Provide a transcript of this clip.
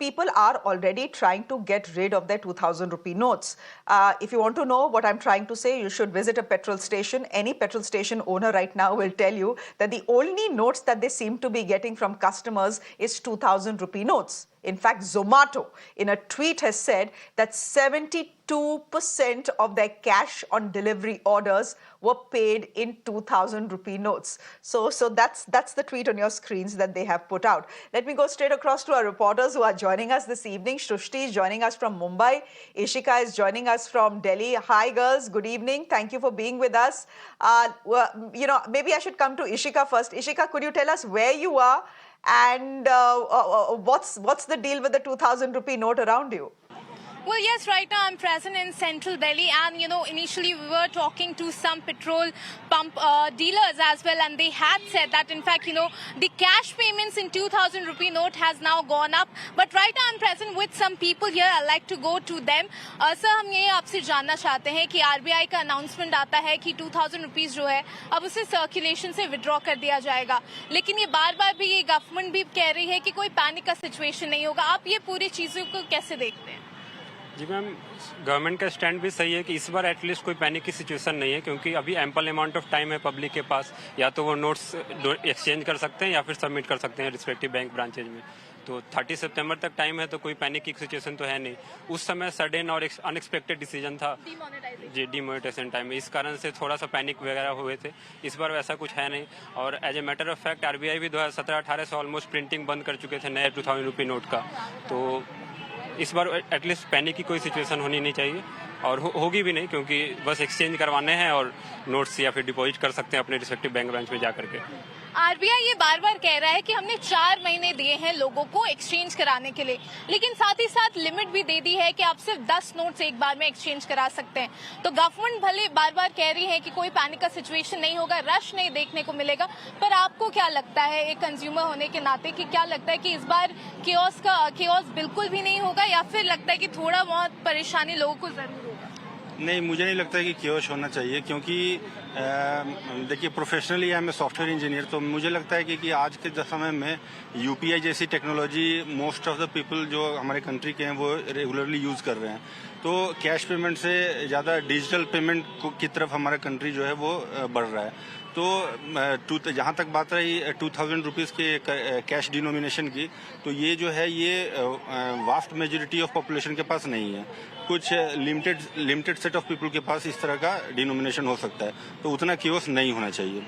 people are already trying to get rid of their 2,000 rupee notes. If you want to know what I'm trying to say, you should visit a petrol station. Any petrol station owner right now will tell you that the only notes that they seem to be getting from customers is 2,000 rupee notes. In fact, Zomato, in a tweet, has said that 72% of their cash on delivery orders were paid in 2,000 rupee notes. So that's the tweet on your screens that they have put out. Let me go straight across to our reporters who are joining us this evening. Shrushti is joining us from Mumbai. Ishika is joining us from Delhi. Hi, girls. Good evening. Thank you for being with us. Maybe I should come to Ishika first. Ishika, could you tell us where you are? And what's the deal with the 2,000 rupee note around you? Well, yes, right now I'm present in central Delhi, and initially we were talking to some petrol pump dealers as well, and they had said that in fact the cash payments in 2,000 rupee note has now gone up. But right now I'm present with some people here. I'd like to go to them. Sir, हम ये आपसे जानना चाहते हैं कि RBI का announcement आता है कि 2,000 रुपीज जो है अब उसे सर्कुलेशन से विड्रॉ कर दिया जाएगा, लेकिन ये बार बार भी ये गवर्नमेंट भी कह रही है कि कोई पैनिक का सिचुएशन नहीं होगा. आप ये पूरी चीजों को कैसे देखते हैं? जी मैम, गवर्नमेंट का स्टैंड भी सही है कि इस बार एटलीस्ट कोई पैनिक की सिचुएशन नहीं है, क्योंकि अभी एम्पल अमाउंट ऑफ टाइम है पब्लिक के पास. या तो वो नोट्स एक्सचेंज कर सकते हैं या फिर सबमिट कर सकते हैं रिस्पेक्टिव बैंक ब्रांचेज में. तो 30 सितंबर तक टाइम है, तो कोई पैनिक की सिचुएशन तो है नहीं. उस समय सडन और अनएक्सपेक्टेड डिसीजन था जी, डिमोनेटाइजेशन टाइम में. इस कारण से थोड़ा सा पैनिक वगैरह हुए थे. इस बार वैसा कुछ है नहीं. और as a matter of fact RBI भी 2017-18 से ऑलमोस्ट प्रिंटिंग बंद कर चुके थे नए 2,000 रुपी नोट का. तो इस बार एटलीस्ट पैनिक की कोई सिचुएशन होनी नहीं चाहिए, और होगी भी नहीं, क्योंकि बस एक्सचेंज करवाने हैं और नोट्स या फिर डिपॉजिट कर सकते हैं अपने रिस्पेक्टिव बैंक ब्रांच में जाकर के. RBI ये बार बार कह रहा है कि हमने 4 महीने दिए हैं लोगों को एक्सचेंज कराने के लिए, लेकिन साथ ही साथ लिमिट भी दे दी है कि आप सिर्फ 10 नोट्स एक बार में एक्सचेंज करा सकते हैं. तो गवर्नमेंट भले बार बार कह रही है कि कोई पैनिक का सिचुएशन नहीं होगा, रश नहीं देखने को मिलेगा, पर आपको क्या लगता है एक कंज्यूमर होने के नाते कि क्या लगता है कि इस बार केओस बिल्कुल भी नहीं होगा, या फिर लगता है कि थोड़ा बहुत परेशानी लोगों को जरूर होगा? नहीं, मुझे नहीं लगता है कि केओस होना चाहिए, क्योंकि देखिए, professionally I am a software engineer. तो मुझे लगता है कि आज के समय में UPI जैसी technology most of the people जो हमारे कंट्री के हैं वो रेगुलरली यूज़ कर रहे हैं. तो कैश पेमेंट से ज़्यादा डिजिटल पेमेंट की तरफ हमारा कंट्री जो है वो बढ़ रहा है. तो जहाँ तक बात रही 2,000 रुपीज़ के कैश डिनोमिनेशन की, तो ये जो है ये वास्ट मेजोरिटी ऑफ पॉपुलेशन के पास नहीं है. कुछ लिमिटेड सेट ऑफ पीपल के पास इस तरह का डिनोमिनेशन हो सकता है, तो उतना केओस नहीं होना चाहिए.